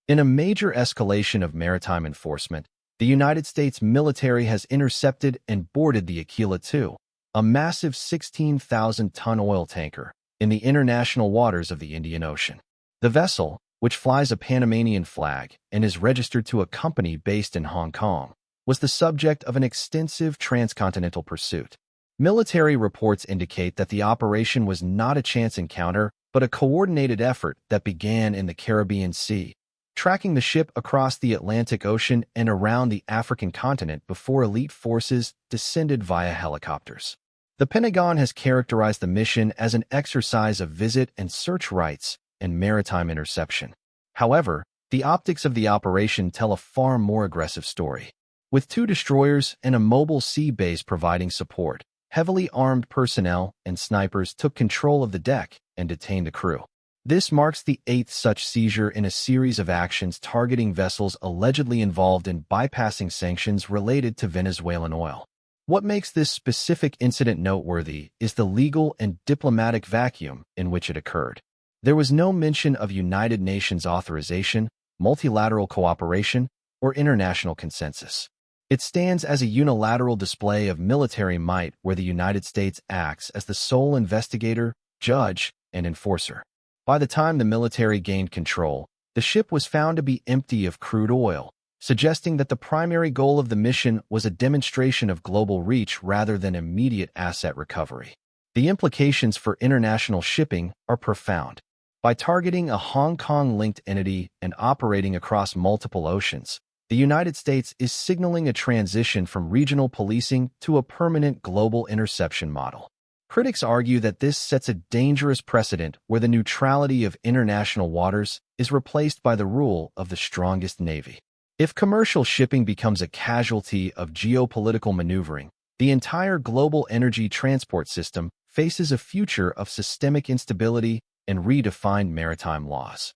In a major escalation of maritime enforcement, the United States military has intercepted and boarded the Aquila Two, a massive 16,000-ton oil tanker, in the international waters of the Indian Ocean. The vessel, which flies a Panamanian flag and is registered to a company based in Hong Kong, was the subject of an extensive transcontinental pursuit. Military reports indicate that the operation was not a chance encounter, but a coordinated effort that began in the Caribbean Sea, tracking the ship across the Atlantic Ocean and around the African continent before elite forces descended via helicopters. The Pentagon has characterized the mission as an exercise of visit and search rights and maritime interception. However, the optics of the operation tell a far more aggressive story. With 2 destroyers and a mobile sea base providing support, heavily armed personnel and snipers took control of the deck and detained the crew. This marks the 8th such seizure in a series of actions targeting vessels allegedly involved in bypassing sanctions related to Venezuelan oil. What makes this specific incident noteworthy is the legal and diplomatic vacuum in which it occurred. There was no mention of United Nations authorization, multilateral cooperation, or international consensus. It stands as a unilateral display of military might where the United States acts as the sole investigator, judge, and enforcer. By the time the military gained control, the ship was found to be empty of crude oil, suggesting that the primary goal of the mission was a demonstration of global reach rather than immediate asset recovery. The implications for international shipping are profound. By targeting a Hong Kong-linked entity and operating across multiple oceans, the United States is signaling a transition from regional policing to a permanent global interception model. Critics argue that this sets a dangerous precedent where the neutrality of international waters is replaced by the rule of the strongest navy. If commercial shipping becomes a casualty of geopolitical maneuvering, the entire global energy transport system faces a future of systemic instability and redefined maritime laws.